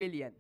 Pavilion.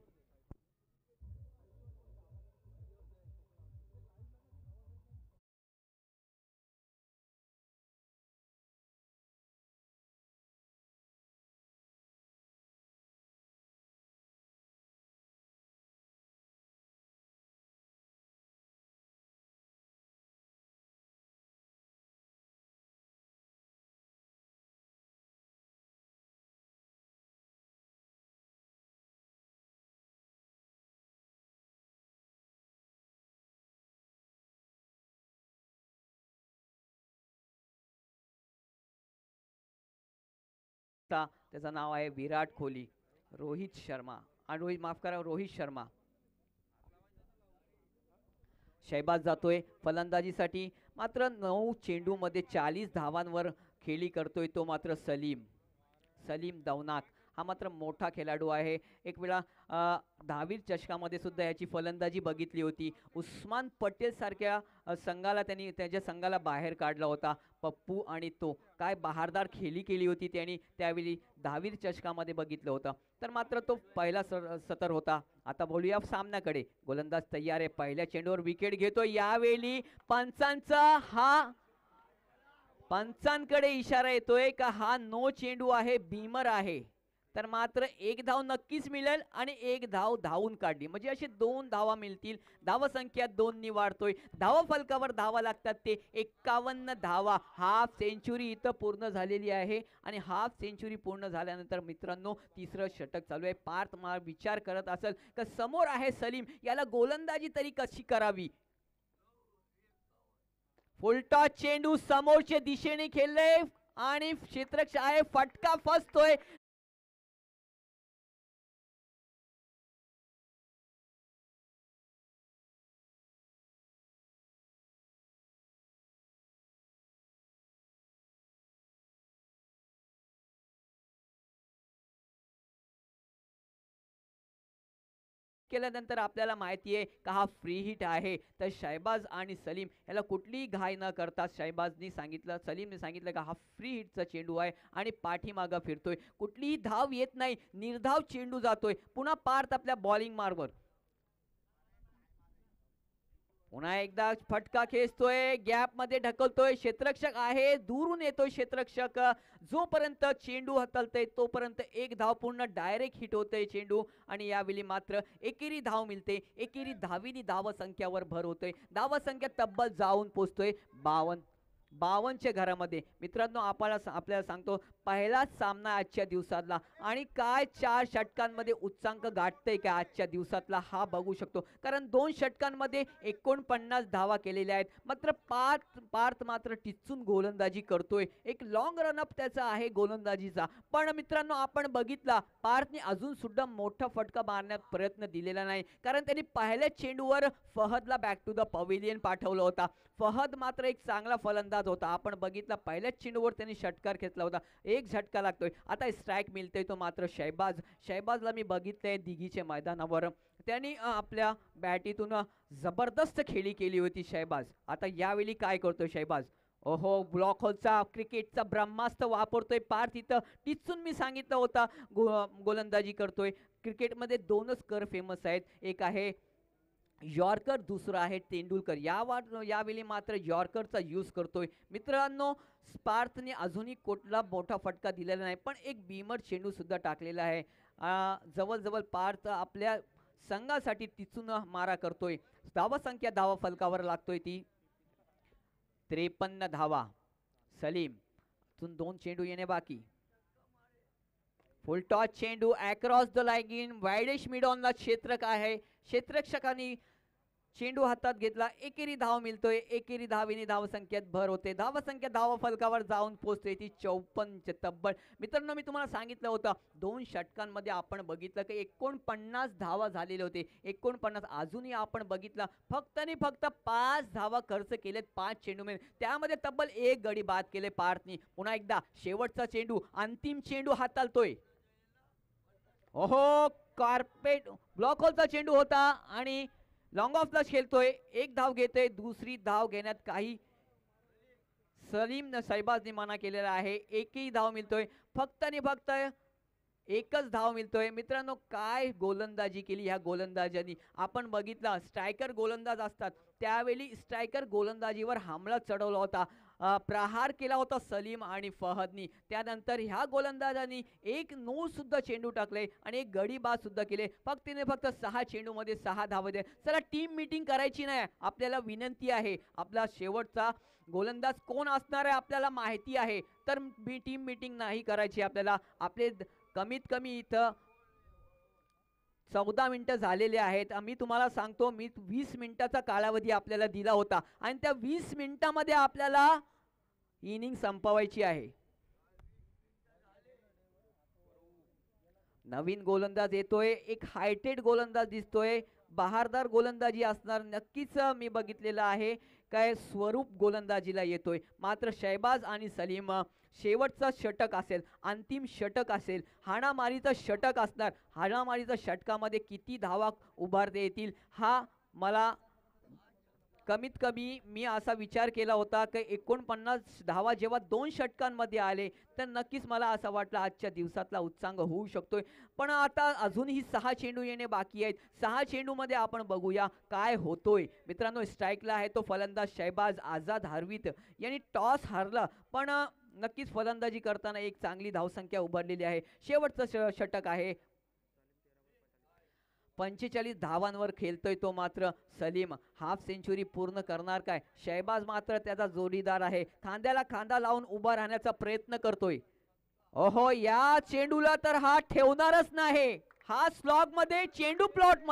त्याचं नाव आहे विराट कोहली. रोहित शर्मा आणि रोहित माफ करा रोहित शर्मा. शहबाज जातोय फलंदाजीसाठी. मात्र 9 चेंडूमध्ये 40 धावांवर खेळी करतोय तो मात्र सलीम. सलीम दौनाक हा मात्र मोठा खेळाडू आहे. एक वेळा 10वीर चषकामध्ये सुद्धा याची फलंदाजी बघितली होती. उस्मान पटेल सारख्या संघाला त्यांनी त्याच्या संघाला बाहेर काढला होता. पप्पू आणि तो काय बहारदार खेळी केली होती त्यांनी त्यावेळी 10वीर चषकामध्ये बघितलं होतं. तर मात्र तो पहिला सतर होता. आता बोलूया सामन्याकडे. गोलंदाज तयार आहे. पहिल्या चेंडूवर विकेट घेतो. यावेळी पंचांकडे इशारा येतोय का हा नो चेंडू आहे, बीमर आहे. तर मात्र एक धाव नक्कीच मिळेल आणि एक धाव धावून काढली म्हणजे असे 2 धावा मिळतील. धावसंख्या 2 नि वाढतोय. धावा फलकावर धावा लागतात ते 51 धावा. हाफ सेंचुरी इथं पूर्ण झालेली आहे आणि हाफ सेंचुरी पूर्ण झाल्यानंतर मित्रांनो तिसरं षटक चालू आहे. पार्थ विचार करत असेल का समोर आहे सलीम, याला गोलंदाजी तरी कशी करावी. फुलटॉस चेंडू समोरच्या दिशेने खेळले आणि क्षेत्ररक्षक आहे फटका फसतोय. केल्यानंतर आपल्याला माहिती आहे का हा फ्री हिट आहे. तर शहबाज आणि सलीम याला कुठलीही घाई न करता शहबाजनी सांगितलं, सलीमने सांगितलं का हा फ्री हिटचा चेंडू आहे आणि पाठीमागं फिरतोय. कुठलीही धाव येत नाही, निर्धाव चेंडू जातोय. पुन्हा पार्थ आपल्या बॉलिंग मार्गवर पुन्हा एकदा फटका खेचतोय, गॅप मध्ये ढकलतोय. क्षेत्ररक्षक आहे, दूरून येतोय क्षेत्ररक्षक. जोपर्यंत चेंडू हतलतय तोपर्यंत एक धाव पूर्ण डायरेक्ट हिट होतय चेंडू आणि यावेळी मात्र एकेरी धाव मिळते. एकेरी धावीनी धाव संख्यावर भर होतोय. धाव संख्या तब्बल जाऊन पोचतोय 52च्या घरामध्ये. मित्रांनो आपल्याला सांगतो पहिलाच सामना आजच्या दिवसातला आणि काय 4 षटकांमध्ये उच्चांक गाठतंय का आजच्या दिवसातला हा बघू शकतो. कारण 2 षटकांमध्ये 49 धावा केलेल्या आहेत. मात्र पार्थ मात्र टिचून गोलंदाजी करतोय. एक लॉंग रनअप त्याचा आहे गोलंदाजीचा. पण मित्रांनो आपण बघितला पार्थने अजून सुद्धा मोठा फटका मारण्यात प्रयत्न दिलेला नाही. कारण त्यांनी पहिल्या चेंडूवर फहदला बॅक टू द पवेलियन पाठवलं होता. फहद मात्र एक चांगला फलंदाज होता. आपण बघितला पहिल्याच चेंडूवर त्यांनी षटकार घेतला होता. एक झटका लागतोय. आता स्ट्राईक मिळतोय तो मात्र शहबाजला मी बघितलंय दिघीच्या मैदानावर. त्यांनी आपल्या बॅटीतून जबरदस्त खेळी केली होती शहबाज. आता यावेळी काय करतोय शहबाज. ओहो ब्लॉक होलचा क्रिकेटचा ब्रह्मास्त्र वापरतोय पार्थ. इथं टिचून मी सांगितलं होता गोलंदाजी करतोय. क्रिकेटमध्ये 2च कर फेमस आहेत. एक आहे यॉर्कर, दुसरा आहे तेंडुलकर. यावेळी मात्र यॉर्करचा यूज करतोय. मित्रांनो पार्थने अजूनही कुठला मोठा फटका दिलेला नाही पण एक बीमर चेंडू सुद्धा टाकलेला आहे. जवळजवळ पार्थ आपल्या संघासाठी तिचून मारा करतोय. धावा संख्या धावा फलकावर लागतोय ती 53 धावा. सलीम तून 2 चेंडू येणे बाकी. फुल टॉस चेंडू अक्रॉस द लाईन वायडेश मिड ऑनला क्षेत्रक आहे. क्षेत्ररक्षकांनी चेंडू हातात घेतला. एकेरी धाव मिळतोय. एकेरी धावेने धावसंख्येत भर होते. धावसंख्या धावा फलकावर जाऊन पोहोचते ती 54 तब्बल. मित्रांनो मी तुम्हाला सांगितलं होतं 2 षटकांमध्ये आपण बघितलं की 49 धावा झालेले होते. 49 अजूनही आपण बघितलं फक्त आणि फक्त 5 धावा खर्च केलेत 5 चेंडूमध्ये. त्यामध्ये तब्बल 1 गडी बाद केले पार्थनी. पुन्हा एकदा शेवटचा चेंडू अंतिम चेंडू हाताळतोय. ओहो कार्पेट ब्लॉक होलचा चेंडू होता आणि लॉंग ऑफला खेळतोय. एक धाव घेतोय. दुसरी धाव घेण्यात काही सलीम शहबाजने मना केलेला आहे. एकही धाव मिळतोय. फक्त आणि फक्त एकच धाव मिळतोय. मित्रांनो, काय गोलंदाजी केली ह्या गोलंदाजांनी. आपण बघितलं स्ट्रायकर गोलंदाज असतात त्यावेळी स्ट्रायकर गोलंदाजीवर हमला चढवला होता. प्रहार केला होता सलीम आणि फहदनी. त्यानंतर ह्या गोलंदाजांनी एक नो सुद्धा चेंडू टाकले आणि एक गडी बाद सुद्धा केले. फक्त 6 चेंडूमध्ये 6 धावा दे. चला टीम मीटिंग करायची नाही, आपल्याला विनंती आहे. आपला शेवटचा गोलंदाज कोण असणार आहे आपल्याला माहिती आहे, तर टीम मीटिंग नाही करायची आपल्याला. आपले कमीत कमी इथं 14 मिनिटं झालेले आहेत. मी तुम्हाला सांगतो, मी 20 मिनिटाचा कालावधी आपल्याला दिला होता आणि त्या 20 मिनिटामध्ये आपल्याला इनिंग संपवायची आहे. नवीन गोलंदाज येतोय, एक हायटेड गोलंदाज दिसतोय. बहारदार गोलंदाजी असणार नक्कीच. मी बघितलेलं आहे काय स्वरूप गोलंदाजीला येतोय. मात्र शहबाज आणि सलीम शेवटचा षटक असेल, अंतिम षटक असेल, हाणामारीचं षटक असणार. हाणामारीच्या षटकामध्ये किती धावा उभारता येतील हा मला कमीत कमी मी असा विचार केला होता की 49 धावा जेव्हा 2 षटकांमध्ये आले तर नक्कीच मला असं वाटलं आजच्या दिवसातला उत्सांग होऊ शकतोय. पण आता अजूनही 6 चेंडू येणे बाकी आहेत. 6 चेंडूमध्ये आपण बघूया काय होतोय. मित्रांनो, स्ट्राईकला आहे तो फलंदाज शहबाज आझाद हरवीत यांनी टॉस हारला, पण नक्कीच फलंदाजी करताना एक चांगली धावसंख्या उभारलेली आहे. शेवटचं षटक आहे. 45 धावांवर खेळतोय तो मात्र सलीम. हाफ सेंचुरी पूर्ण करणार काय? शहबाज मात्र त्याचा जोडीदार आहे, खांद्याला खांदा लावून उभा राहण्याचा प्रयत्न करतोय. ओहो, या चेंडूला तर हा ठेवणारच नाही. हा स्लॉग मध्ये चेंडू प्लॉट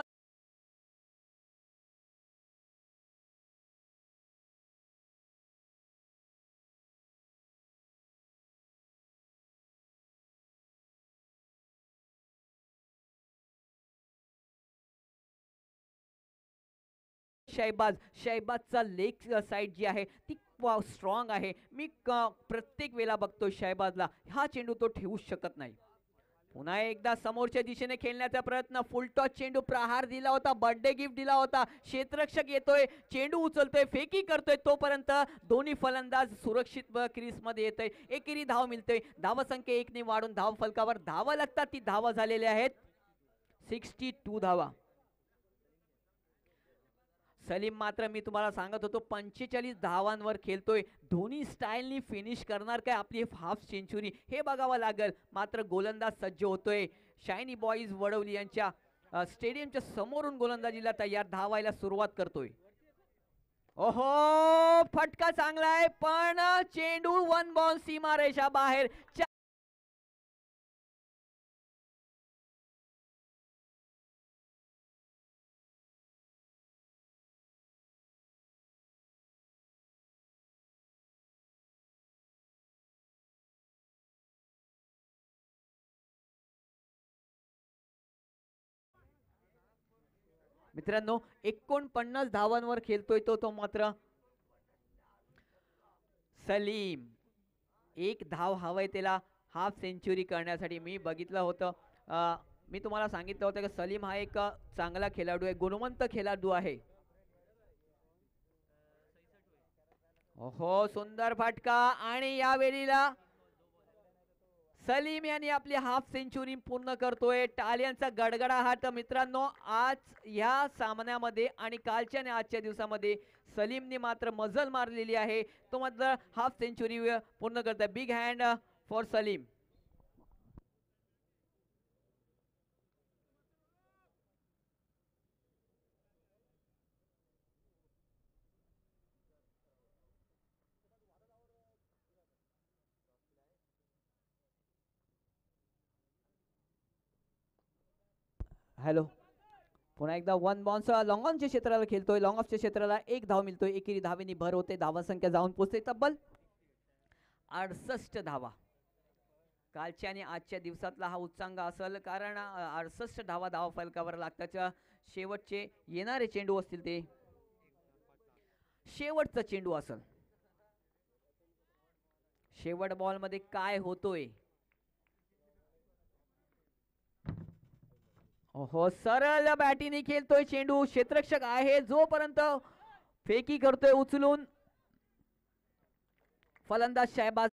शहबाजचा लेग साइड जी आहे ती स्ट्रॉंग आहे. मी प्रत्येक वेळा बघतो शहबाजला, हा चेंडू तो ठेवू शकत नाही. पुन्हा एकदा समोरच्या दिशेने खेळण्याचा प्रयत्न. फुल टॉस चेंडू प्रहार दिला होता, बर्थडे गिफ्ट दिला होता. क्षेत्ररक्षक येतोय, चेंडू उचलतोय, फेकी करतोय. तोपर्यंत दोन्ही फलंदाज सुरक्षित क्रीज मध्ये येतोय. एकेरी धाव मिळतोय. धावसंख्या 1 ने वाढून धाव फलकावर धावा लागतात. ती धावा झालेल्या आहेत 62 धावा. सलीम मात्र मी तुम्हाला सांगत होतो 45 धावांवर खेळतोय. धोनी स्टाईलनी फिनिश करणार काय आपली हाफ सेंचुरी हे बघावं लागेल. मात्र गोलंदाज सज्ज होतोय. शायनी बॉईज वडवली यांच्या स्टेडियमच्या समोरून गोलंदाजीला तयार, धावायला सुरुवात करतोय. ओहो, फटका चांगला आहे पण चेंडू 1 बॉल सीमारेषा बाहेर. मित्रांनो, 49 धावांवर खेळतोय तो मात्र सलीम. एक धाव हवंय त्याला हाफ सेंचुरी करण्यासाठी. मी बघितलं होतं, मी तुम्हाला सांगितलं होतं की सलीम हा एक चांगला खेळाडू आहे, गुणवंत खेळाडू आहे. ओहो, सुंदर फटका आणि यावेळीला सलीम यांनी आपली हाफ सेंचुरी पूर्ण करतोय. टाळ्यांचा गडगडाट. मित्रांनो, आज या सामन्यामध्ये आणि कालच्या आणि आजच्या दिवसामध्ये सलीमने मात्र मजल मारलेली आहे. तो मात्र हाफ सेंचुरी पूर्ण करतोय. Big hand for Salim. Hello, पुन्हा एकदा 1 बाउन्स लॉंग ऑनच्या क्षेत्राला खेळतोय. लॉंग ऑफच्या क्षेत्राला 1 धाव मिळतोय. एकेरी धावेनी भर होते. धावा संख्या जाऊन पोहोचते तब्बल 68 धावा. कालच्या आणि आजच्या दिवसातला हा उत्सांग असेल, कारण 68 धावा धावा फलकावर लागताच्या. शेवटचे येणारे चेंडू असतील ते शेवटचा चेंडू असेल. शेवट बॉल मध्ये काय होतोय? ओहो, सरळ बॅटीने खेळतोय चेंडू. क्षेत्ररक्षक आहे, जोपर्यंत फेकी करतोय उचलून फलंदाज शहबाज.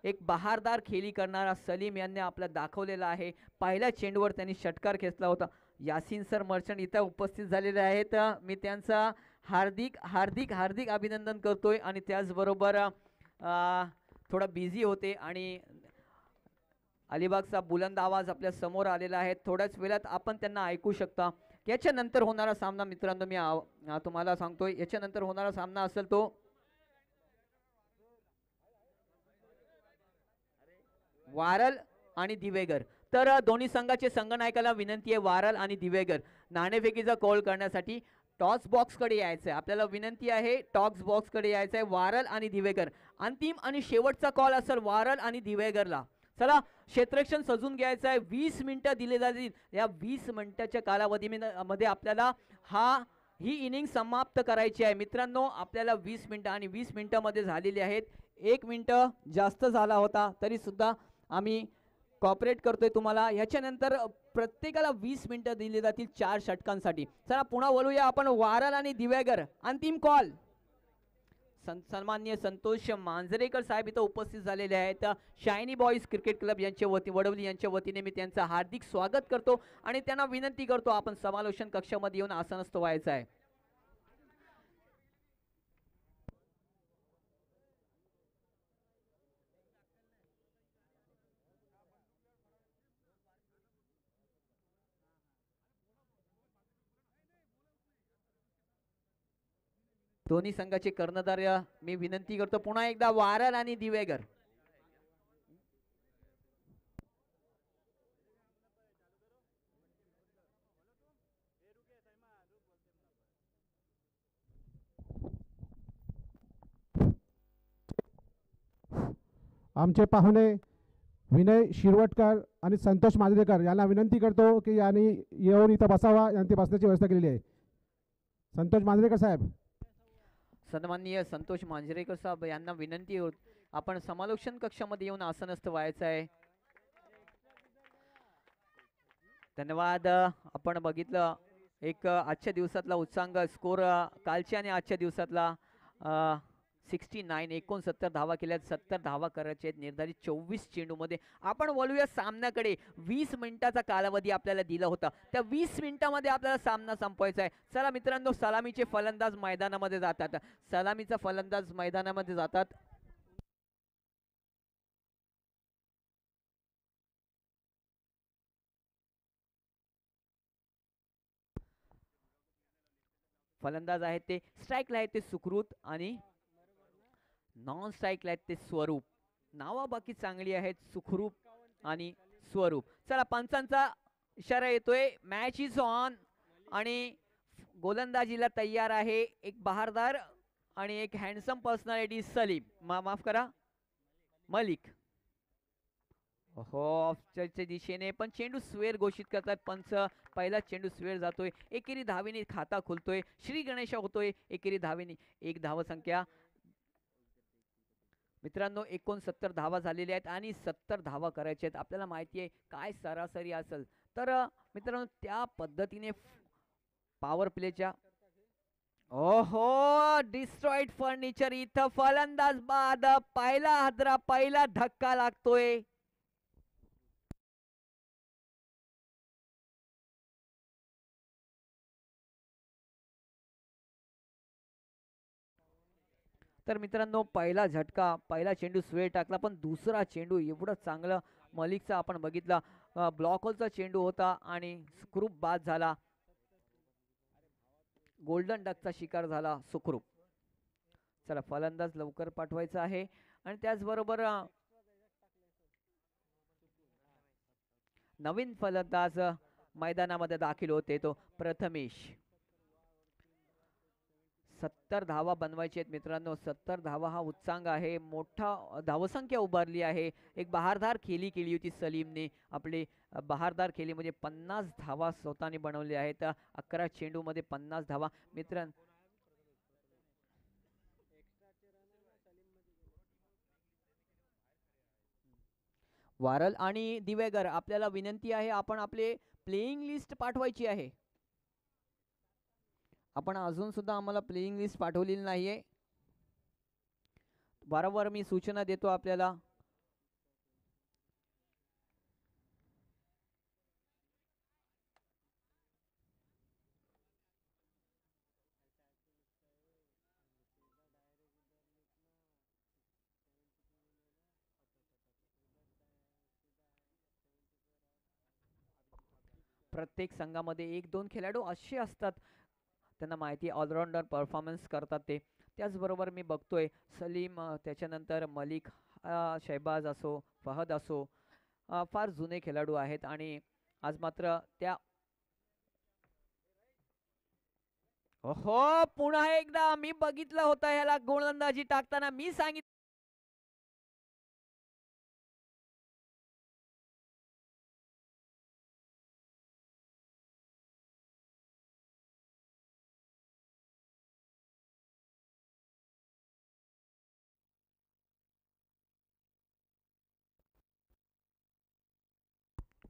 एक बहारदार खेळी करणारा सलीम यांनी आपला दाखवलेला आहे. पहिल्या चेंडूवर त्यांनी षटकार खेचला होता. यासिन सर मर्चंट इथं उपस्थित झालेले आहेत. मी त्यांचा हार्दिक हार्दिक हार्दिक अभिनंदन करतोय आणि त्याचबरोबर थोडा बिझी होते आणि अलिबागचा बुलंद आवाज आपल्या समोर आलेला आहे. थोड्याच वेळात आपण त्यांना ऐकू शकता. याच्यानंतर होणारा सामना मित्रांनो मी तुम्हाला सांगतोय, याच्यानंतर होणारा सामना असेल तो वारल आणि दिवेगर. तर दोन्ही संघाचे संघनायकाला विनंती आहे वारल आणि दिवेगर नाणेफेकीचा कॉल करण्यासाठी टॉस बॉक्सकडे यायचं आहे. आपल्याला विनंती आहे टॉस बॉक्सकडे यायचं आहे. वारल आणि दिवेगर अंतिम आणि शेवटचा कॉल असेल वारल आणि दिवेगरला. चला क्षेत्ररक्षण सजून घ्यायचं आहे. 20 मिनिटं दिले जातील. या 20 मिनिटाच्या कालावधीमध्ये आपल्याला ही इनिंग समाप्त करायची आहे मित्रांनो. आपल्याला 20 मिनिटं आणि 20 मिनिटांमध्ये झालेली आहेत. 1 मिनिटं जास्त झाला होता तरी सुद्धा आम्ही कॉपरेट करतोय तुम्हाला. याच्यानंतर प्रत्येकाला 20 मिनिटं दिली जातील 4 षटकांसाठी. चला पुन्हा बोलूया आपण वारल आणि दिवेगर अंतिम कॉल. सन्माननीय संतोष मांजरेकर साहेब इथं उपस्थित झालेले आहेत. शायनी बॉईज क्रिकेट क्लब यांच्या वडवली यांच्या वतीने मी त्यांचं हार्दिक स्वागत करतो आणि त्यांना विनंती करतो आपण समालोचन कक्षामध्ये येऊन आसनस्थ व्हायचं आहे. दोन्ही संघाचे कर्णधार मी विनंती करतो पुन्हा एकदा वारल आणि दिवेगर. आमचे पाहुणे विनय शिरवटकर आणि संतोष मांजरेकर यांना विनंती करतो की यांनी येऊन इथं बसावा. यांची बसण्याची व्यवस्था केलेली आहे. संतोष मांजरेकर साहेब. सन्माननीय संतोष मांजरेकर साहेब यांना विनंती आपण समालोचन कक्षामध्ये येऊन आसनस्थ व्हायचं आहे. धन्यवाद. आपण बघितलं एक आजच्या दिवसातला उत्सांग स्कोर कालच्या आणि आजच्या दिवसातला 69 धावा केल्यात. 70 धावा करायचे आहेत निर्धारित 24 चेंडूमध्ये. आपण बोलूया सामन्याकडे. 20 मिनिटाचा कालावधी आपल्याला दिला होता. त्या 20 मिनिटांमध्ये आपल्याला सामना संपवायचा आहे. चला मित्रांनो सलामीचे फलंदाज मैदानामध्ये जातात. सलामीचा फलंदाज मैदानामध्ये जातात. फलंदाज आहेत ते स्ट्राईकला आहेत ते सुकृत आणि नॉन स्ट्राईकला आहेत ते स्वरूप. नावं बाकी चांगली आहेत सुखरूप आणि स्वरूप. चला पंचांचा इशारा येतोय. मॅच इज ऑन आणि गोलंदाजीला तयार आहे एक बहारदार आणि एक हँडसम पर्सनॅलिटी सलीम माफ करा मलिक. हो ऑफच्या दिशेने पण चेंडू स्वेर घोषित करतात पंच. पहिला चेंडू स्वेर जातोय. एकेरी धावेने खाता खुलतोय. श्री गणेश होतोय एकेरी धावेने. एक धावसंख्या मित्रांनो 69 धावा झालेल्या आहेत आणि 70 धावा करायच्या आहेत. आपल्याला माहिती आहे काय सरासरी असेल तर मित्रांनो त्या पद्धतीने पॉवर प्लेच्या ओहो डिस्ट्रॉइड फर्निचर इथं फलंदाज बाद. पहिला हादरा पहिला धक्का लागतोय. तर मित्रांनो पहिला झटका पहिला चेंडू स्वेर टाकला पण दुसरा चेंडू एवढं चांगलं मलिकचा आपण बघितला. ब्लॉक होलचा चेंडू होता आणि सुखरूप बाद झाला. गोल्डन डकचा शिकार झाला सुखरूप. चला फलंदाज लवकर पाठवायचा आहे आणि त्याचबरोबर नवीन फलंदाज मैदानामध्ये दाखल होते तो प्रथमेश. 70 धावा बनवायचे आहेत मित्रांनो. 70 धावा हा उच्चांक आहे. मोठा धावसंख्या उभारली आहे. एक बहारदार खेळी केली होती सलीमने. आपली बहारदार खेळी म्हणजे 50 धावा स्वतःने बनवल्या आहेत. 11 चेंडू मध्ये 50 धावा मित्रांनो. वारल आणि दिवेगर आपल्याला विनंती आहे आपण आपले प्लेइंग लिस्ट पाठवायची आहे. आपण अजून सुद्धा आम्हाला प्लेइंग लिस्ट पाठवलेली नाहीये. वारंवार मी सूचना देतो आपल्याला प्रत्येक संघामध्ये 1-2 खेळाडू असे असतात, त्यांना माहिती ऑलराऊंडर परफॉर्मन्स करतात ते. त्याचबरोबर मी बघतोय सलीम, त्याच्यानंतर मलिक, शहबाज असो, फहद असो, फार जुने खेळाडू आहेत आणि आज मात्र त्या हो, पुन्हा एकदा मी बघितलं होतं ह्याला गोलंदाजी टाकताना. मी सांगितलं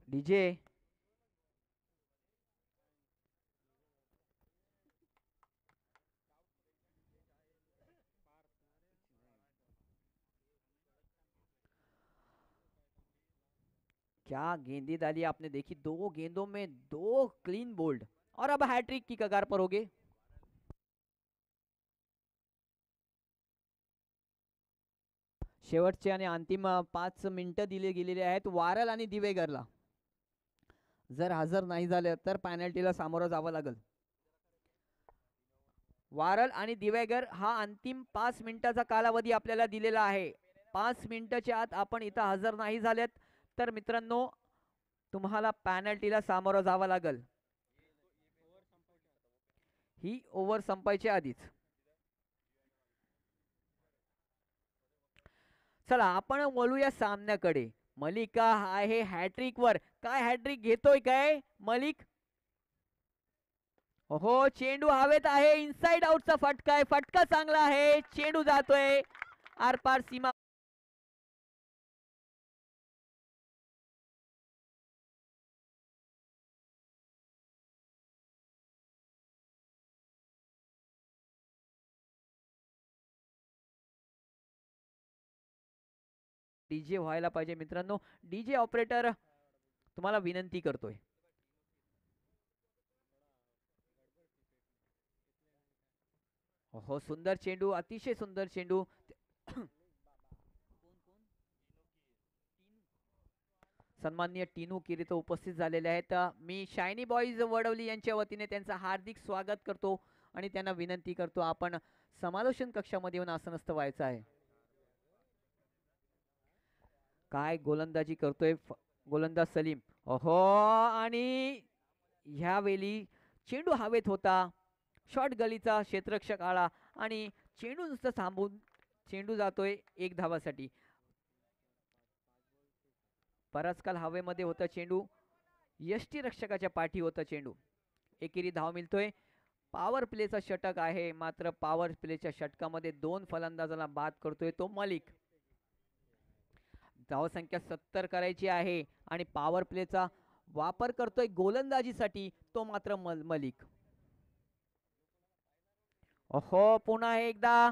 डीजे. क्या गेंदे डाली आपने देखी, 2 गेंदों में 2 क्लीन बोल्ड और अब हैट्रिक की कगार पर होगे. शेवटचे आणि अंतिम 5 मिनिटं दिले गेलेले आहेत वारल आणि दिवेगरला. जर हजर नाही झाले तर पॅनल्टीला सामोरं जावं लागेल. वारल आणि दिवेगर हा अंतिम 5 मिनिटाचा कालावधी आपल्याला दिलेला आहे. 5 मिनिटाच्या आत आपण इथं हजर नाही झालेत तर मित्रांनो तुम्हाला पॅनल्टीला सामोरं जावं लागेल. ही ओव्हर संपायच्या आधीच. चला आपण वळूया सामन्याकडे. मलिका आहे हॅट्रिक वर. काय हॅट्रिक घेतोय काय मलिक? हो, चेंडू हवेत आहे. इनसाइड आउटचा फटका आहे. फटका चांगला आहे. चेंडू जातोय आरपार सीमा. डीजे व्हायला पाहिजे मित्रांनो. डीजे ऑपरेटर तुम्हाला विनंती करतोय. हो, सुंदर चेंडू, अतिशय सुंदर चेंडू. सन्माननीय टीनू किरीत उपस्थित झालेले आहेत. मी शायनी बॉईज वडवली यांच्या वतीने त्यांचं हार्दिक स्वागत करतो आणि त्यांना विनंती करतो आपण समालोचन कक्षामध्ये येऊन आसनस्थ व्हायचं आहे. काय गोलंदाजी करतोय गोलंदाज सलीम. ओहो, आणि ह्यावेळी चेंडू हवेत होता. शॉर्ट गलीचा क्षेत्ररक्षक आला आणि चेंडू नुसतं थांबून चेंडू जातोय 1 धावासाठी. बराच काल हवेमध्ये होता चेंडू. यष्टी रक्षकाच्या पाठी होता चेंडू. एकेरी धाव मिळतोय. पॉवर प्लेचा षटक आहे मात्र पॉवर प्लेच्या षटकामध्ये 2 फलंदाजांना बाद करतोय तो मलिक. धावसंख्या 70 करायची आहे आणि पॉवर प्लेचा वापर करतोय गोलंदाजीसाठी तो मात्र मलिक. ओहो, पुन्हा एकदा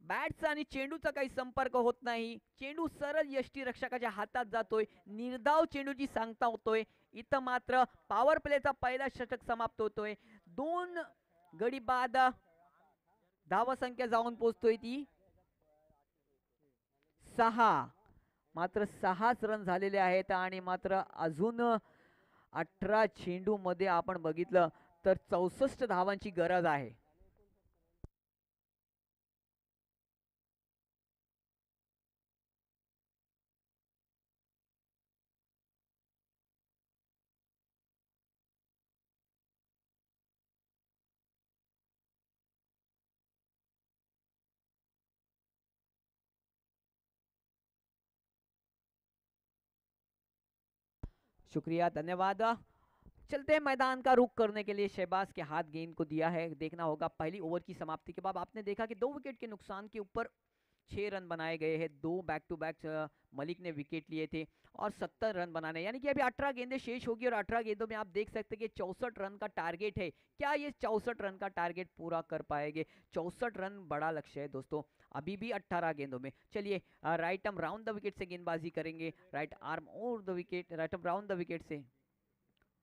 बॅटचा आणि चेंडूचा काही संपर्क होत नाही. चेंडू सरळ यष्टी रक्षकाच्या हातात जातोय. निर्धाव चेंडूची सांगता होतोय. इथं मात्र पॉवर प्लेचा पहिला षटक समाप्त होतोय. 2 गडी बाद धावसंख्या जाऊन पोहोचतोय ती 6. मात्र 6च रन झालेले आहेत आणि मात्र अजून 18 चेंडू मध्ये आपण बघितलं तर 64 धावांची गरज आहे. शुक्रिया, धन्यवाद. चलते मैदान का रुख करने के लिए शहबाज के हाथ गेंद को दिया है. देखना होगा पहली ओवर की समाप्ति के बाद आपने देखा कि 2 विकेट के नुकसान के ऊपर 6 रन बनाए गए हैं. 2 बैक टू बैक मलिक ने विकेट लिए थे और 70 रन बनाने, यानी कि अभी 18 गेंदें शेष होगी और 18 गेंदों में आप देख सकते हैं कि 64 रन का टारगेट है. क्या ये 64 रन का टारगेट पूरा कर पाएंगे? 64 रन बड़ा लक्ष्य है दोस्तों. अभी भी 18 गेंदों में. चलिए right arm round the wicket से गेंदबाजी करेंगे. राइट आर्म और the wicket, right arm round the wicket से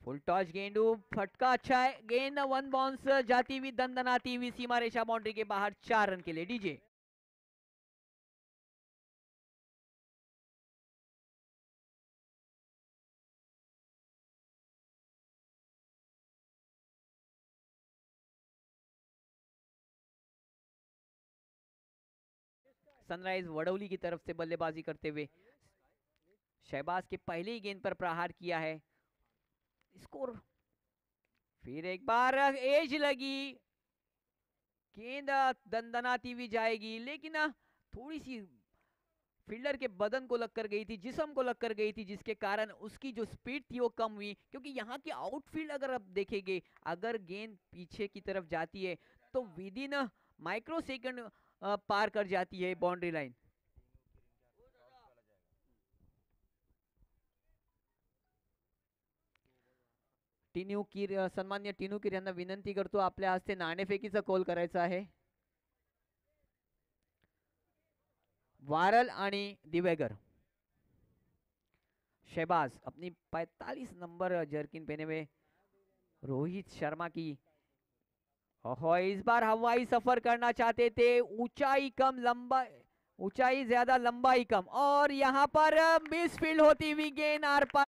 फुल टॉस. गेंदू फटका अच्छा है. गेंद 1 बाउंस जाती हुई दंदनाती हुई सीमा रेखा बाउंड्री के बाहर. 4 रन के लिए डीजे. सनराइज वडोली की तरफ से बल्लेबाजी करते हुए। शहबाज के पहले ही गेंद पर प्रहार किया है। स्कोर फिर एक बार एज लगी, गेंद दंदनाती हुई जाएगी, लेकिन थोड़ी सी फील्डर के बदन को लग कर गई थी, जिस्म को लग कर गई थी, जिसके कारण उसकी जो स्पीड थी वो कम हुई। क्योंकि यहाँ की आउटफील्ड अगर आप देखेंगे, अगर गेंद पीछे की तरफ जाती है तो विद इन माइक्रो सेकंड पार कर जाती है बाउंड्री लाइन। सन्मान्य टिनू किर यांना विनंती करतो, आपल्या हस्ते नाणेफेकीचा कॉल करायचा आहे। वारल आणि दिवेगर। शहबाज अपनी 45 नंबर जर्किन पहने हुए रोहित शर्मा की, ओहो इस बार हवाई सफर करना चाहते थे, ऊंचाई कम लंबा, ऊंचाई ज्यादा लंबाई कम, और यहाँ पर मिस फील्ड होती हुई गेंद आर पार।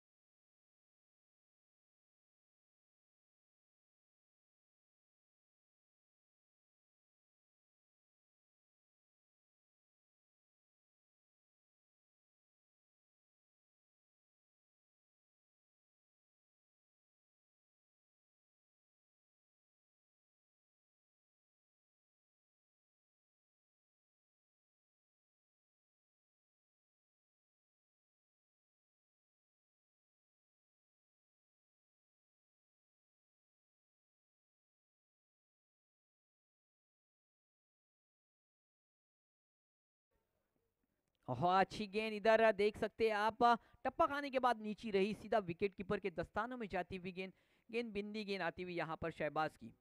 हाँ अच्छी गेंद, इधर देख सकते हैं आप, टप्पा खाने के बाद नीचे रही, सीधा विकेट कीपर के दस्तानों में जाती हुई गेंद, गेंद बिंदी गेंद आती हुई यहाँ पर शहबाज की।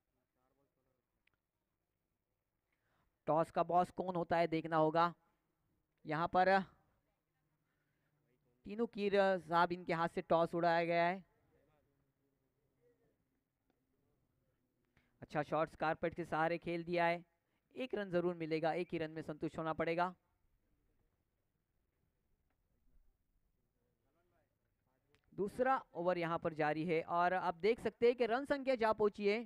टॉस का बॉस कौन होता है देखना होगा। यहाँ पर तीनों कीर साहब इनके हाथ से टॉस उड़ाया गया है। अच्छा शॉट्स कारपेट के सहारे खेल दिया है, एक रन जरूर मिलेगा, एक ही रन में संतुष्ट होना पड़ेगा। दूसरा ओवर यहाँ पर जारी है और आप देख सकते हैं कि रन संख्या जा पहुंची है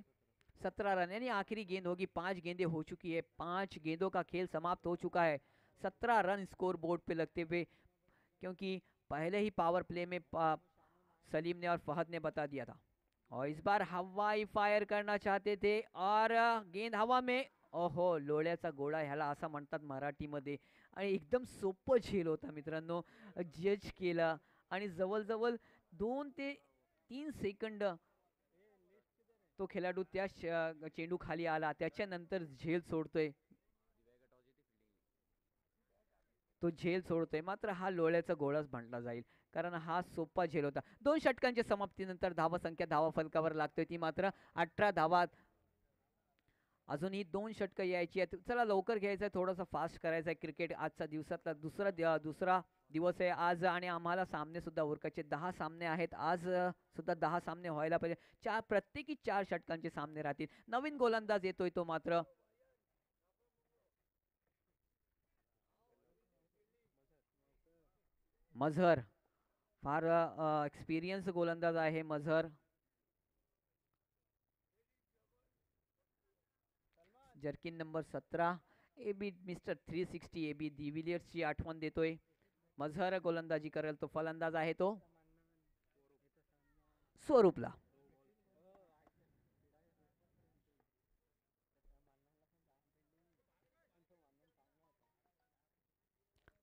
17 रन, यानी आखिरी गेंद होगी, 5 गेंदें हो चुकी है, 5 गेंदों का खेल समाप्त हो चुका है। 17 रन स्कोर बोर्ड पे लगते हुए, क्योंकि पहले ही पावर प्ले में सलीम ने और फहद ने बता दिया था। और इस बार हवाई फायर करना चाहते थे और गेंद हवा में, ओहो लोळ्याचा गोळा ह्याला असं म्हणतात मराठीमध्ये, आणि एकदम सोपं झेल होता मित्रांनो, जज केला आणि जवळजवळ 2 ते 3 सेकंद तो खेळाडू त्या चेंडू खाली आला, त्याच्यानंतर झेल सोडतोय, तो झेल सोडतोय, मात्र हा लोळ्याचा गोळाच म्हटला जाईल, कारण हा सोपा झेल होता। 2 षटकांच्या समाप्तीनंतर धावा संख्या धावा फलकावर लागतोय ती मात्र 18 धावा, अजूनही 2 षटकं यायची आहेत, चला लवकर घ्यायचं आहे, थोडंसं फास्ट करायचं आहे। क्रिकेट आजचा दिवसातला दुसरा दिवस आहे आज, आणि आम्हाला सामने सुद्धा उरकायचे, 10 सामने आहेत आज, सुद्धा 10 सामने व्हायला पाहिजे, प्रत्येकी 4 षटकांचे सामने राहतील। नवीन गोलंदाज येतोय तो मात्र मझहर, फार एक्सपिरियन्स गोलंदाज आहे Mazhar. Jerkin number 17 AB mister 360 AB de Villiers ची आठवण देतोय। मझहर गोलंदाजी करेल, तो फलंदाज आहे तो स्वरूपला।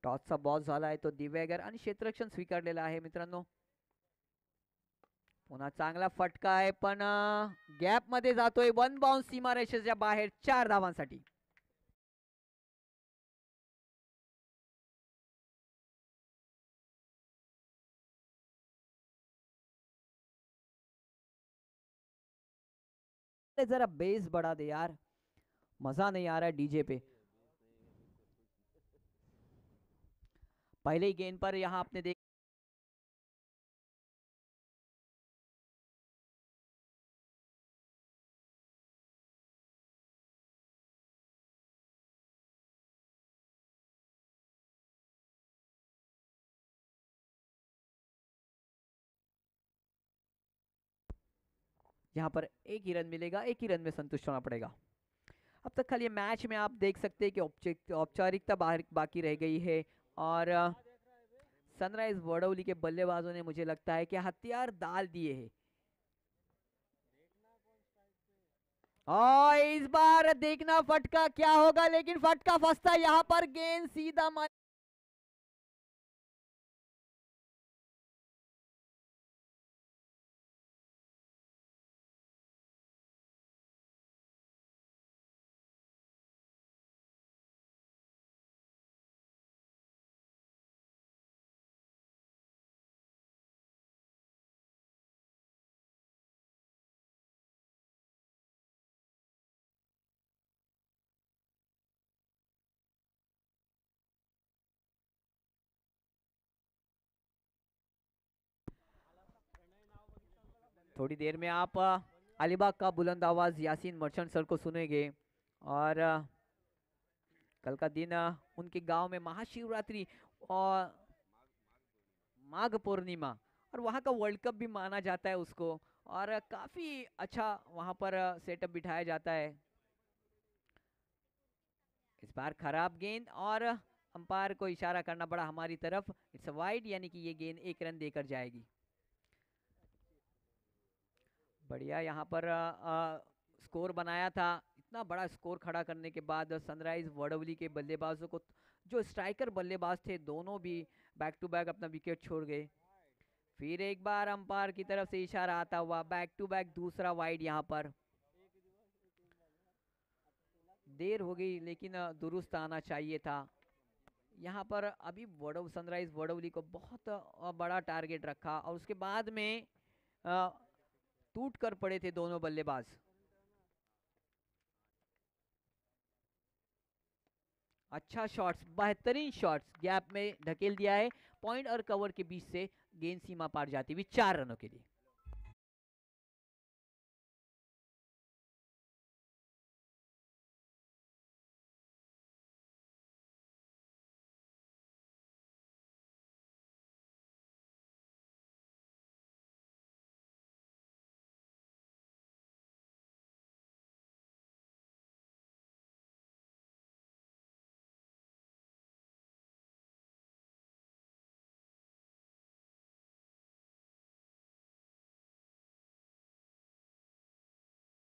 टॉसचा बॉस झाला आहे तो दिवेगर, आणि क्षेत्ररक्षण स्वीकारलेला आहे मित्रांनो। पुन्हा चांगला फटका आहे, पण गॅप मध्ये जातोय, 1 बाउंस सीमारेषेच्या बाहेर, 4 धावांसाठी। जरा बेस बढ़ा दे यार, मजा नहीं आ रहा है डीजे पे। पहले ही गेंद पर यहाँ आपने देख, यहाँ पर एक ही रन मिलेगा, एक ही रन में संतुष्ट होना पड़ेगा। अब तक खाली मैच में आप देख सकते हैं कि औपचारिकता बाकी रह गई है और सनराइज वडोली के बल्लेबाजों ने मुझे लगता है कि हथियार डाल दिए हैं और इस बार देखना फटका क्या होगा, लेकिन फटका फंसता यहाँ पर गेंद सीधा थोड़ी देर में आप अलीबाग का बुलंद आवाज यासीन मर्चेंट सर को सुनेंगे और कल का दिन उनके गांव में महाशिवरात्रि और माघ पूर्णिमा और वहां का वर्ल्ड कप भी माना जाता है उसको और काफी अच्छा वहां पर सेटअप बिठाया जाता है। इस बार खराब गेंद और अंपायर को इशारा करना पड़ा हमारी तरफ, इट्स अ वाइड, यानी कि ये गेंद 1 रन देकर जाएगी। बढ़िया यहाँ पर स्कोर बनाया था, इतना बड़ा स्कोर खड़ा करने के बाद सनराइज वडोली के बल्लेबाजों को, जो स्ट्राइकर बल्लेबाज थे दोनों भी बैक टू बैक अपना विकेट छोड़ गए। फिर एक बार अंपायर की तरफ से इशारा आता हुआ बैक टू बैक दूसरा वाइड, यहाँ पर देर हो गई लेकिन दुरुस्त आना चाहिए था। यहाँ पर अभी सनराइज वडोली को बहुत बड़ा टारगेट रखा और उसके बाद में टूट कर पड़े थे दोनों बल्लेबाज। अच्छा शॉट्स, बेहतरीन शॉट्स, गैप में ढकेल दिया है, पॉइंट और कवर के बीच से गेंद सीमा पार जाती हुई 4 रनों के लिए।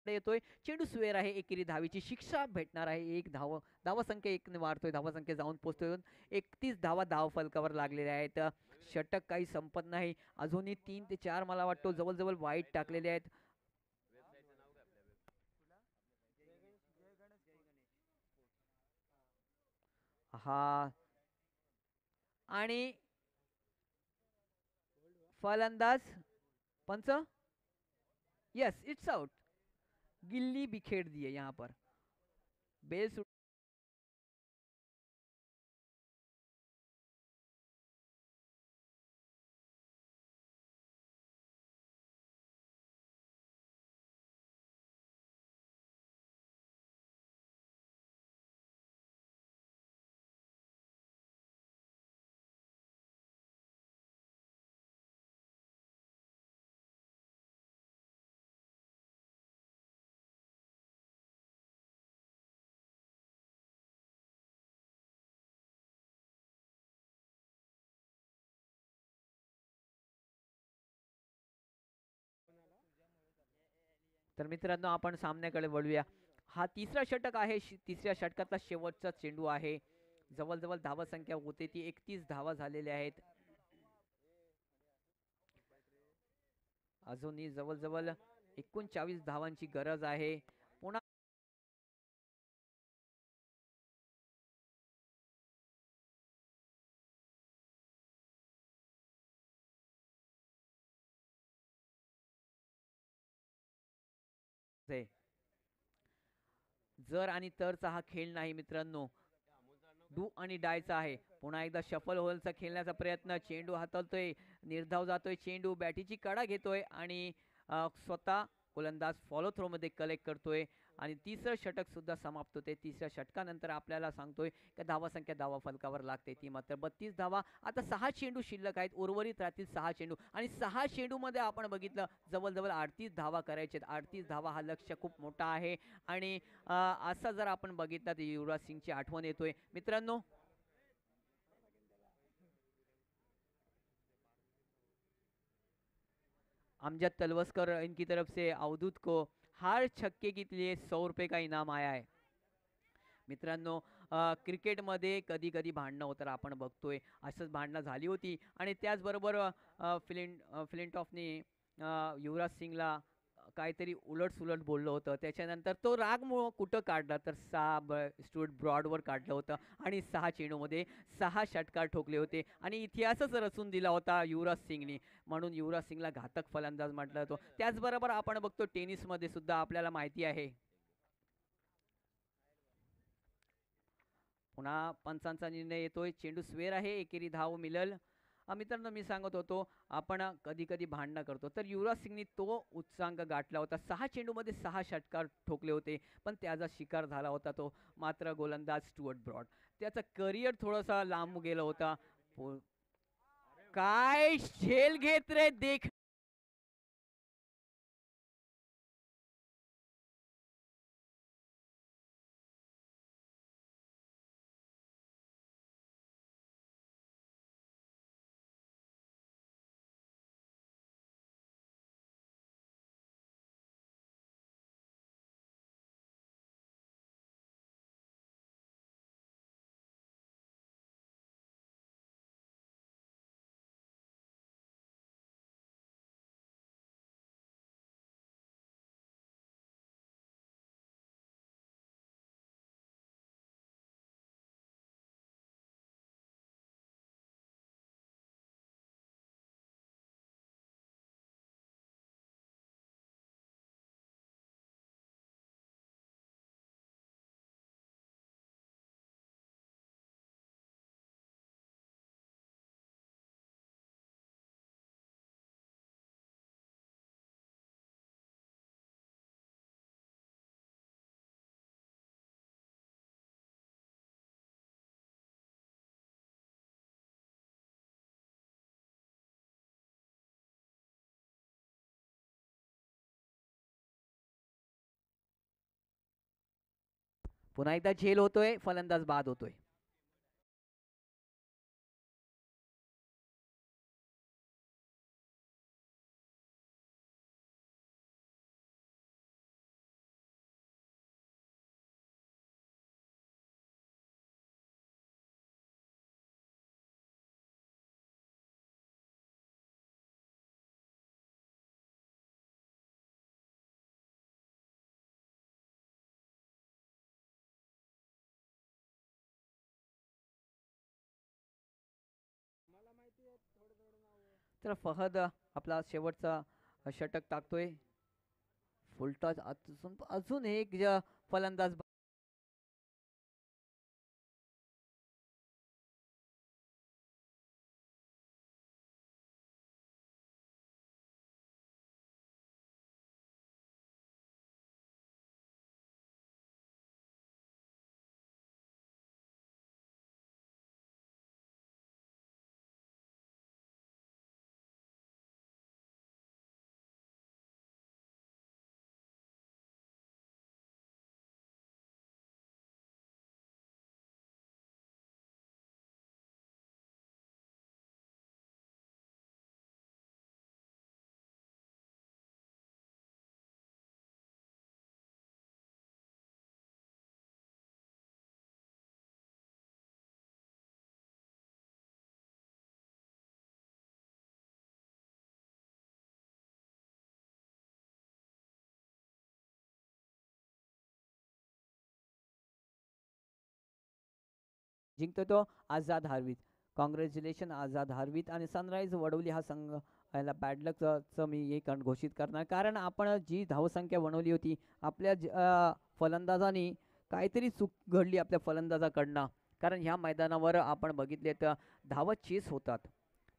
येतोय चेंडू स्वेर आहे, एकेरी धावेची शिक्षा भेटणार आहे, एक धावा संख्या 1 ने वाढतोय, धावा संख्या जाऊन पोहोचतोय 31 धावा धाव फलकावर लागलेल्या आहेत। षटक काही संपत नाही, अजूनही 3 ते 4 मला वाटतो जवळ वाईट टाकलेले आहेत। हा आणि फलंदाज पंच, यस इट्स आउट, गिल्ली बिखेर दी है यहाँ पर, बेल तर मित्रांनो आपण सामन्याकडे वळूया। हा तिसरा षटक आहे, तिसऱ्या षटकातला शेवटचा चेंडू आहे, जवळ धावा संख्या होते ती 31 धावा झालेल्या आहेत, अजूनही जवळ 39 धावांची गरज आहे। पुन्हा जर आणि तरचा हा खेळ नाही मित्रांनो, डू आणि डायचा आहे। पुन्हा एकदा शफल होलचा खेळण्याचा प्रयत्न, चेंडू हाताळतोय, निर्धाव जातोय चेंडू, बॅटीची कडा घेतोय आणि स्वतः गोलंदाज फॉलो थ्रो मध्ये कलेक्ट करतोय आणि तिसरं षटक सुद्धा समाप्त होते. तिसऱ्या षटकानंतर आपल्याला सांगतोय की धावा संख्या धावा फलकावर लागते ती मात्र 32 धावा. आता 6 चेंडू शिल्लक आहेत, उर्वरित राहतील 6 चेंडू आणि 6 चेंडूमध्ये आपण बघितलं जवळजवळ 38 धावा करायचे. 38 धावा हा लक्ष्य खूप मोठा आहे आणि असा जर आपण बघितलं तर युवराज सिंगची आठवण येतोय मित्रांनो. अमजद तलवस्कर इनकी तरफ से अवधूत को हर छक्के के लिए 100 रुपये का इनाम आया है. मित्रांनो क्रिकेटमध्ये कधी कधी भांडणं होतं आपण बघतोय, असंच भांडणं झाली होती आणि त्याचबरोबर फ्लिंटॉफने युवराज सिंगला काहीतरी उलट बोललं होतं. त्याच्यानंतर तो राग कुठं काढला तर 6 स्टूट ब्रॉडवर काढलं होतं आणि 6 चेंडूमध्ये 6 षटकार ठोकले होते आणि इतिहासच रचून दिला होता युवराज सिंगने. म्हणून युवराज सिंगला घातक फलंदाज म्हटलं जातो. त्याचबरोबर आपण बघतो टेनिसमध्ये सुद्धा आपल्याला माहिती आहे. पुन्हा पंचांचा निर्णय येतोय. चेंडू स्वेर आहे, एकेरी धाव मिळेल. मित्रांनो मी सांगत होतो आपण कधी कधी भांडणं करतो, तर युवराज सिंगनी तो उच्चांक गाठला होता. 6 चेंडूमध्ये 6 षटकार ठोकले होते, पण त्याचा शिकार झाला होता तो मात्र गोलंदाज स्टुअर्ट ब्रॉड. त्याचा करिअर थोडासा लांब गेला होता. काय झेल घेत रे देख. पुन्हा एकदा झेल होतोय, फलंदाज बाद होतोय. तर फहद आपला शेवटचा षटक टाकतोय. फुलटॉस अजून एक फलंदाज जिंकतो तो आझाद हार्वित. कॉंग्रॅच्युलेशन आझाद हार्वित. आणि सनराइज वडवली हा संघ याला बॅड लकचं मी हे घोषित करणार, कारण आपण जी धावसंख्या बनवली होती आपल्या फलंदाजांनी काहीतरी चूक घडली आपल्या फलंदाजाकडनं, कारण ह्या मैदानावर आपण बघितले तर धावा चेस होतात.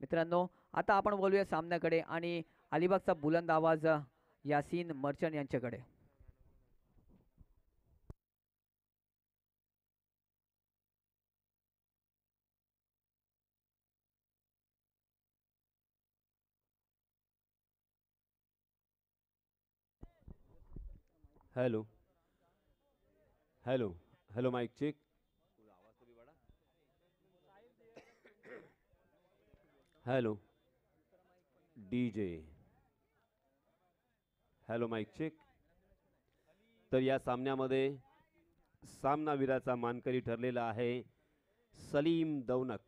मित्रांनो आता आपण बोलूया सामन्याकडे आणि अलिबागचा बुलंद आवाज यासीन मर्चंट यांच्याकडे. Hello hello hello mic check. Hello DJ. Hello mic check. तर या सामन्यामध्ये सामनावीराचा मानकरी ठरलेला आहे सलीम दौनक.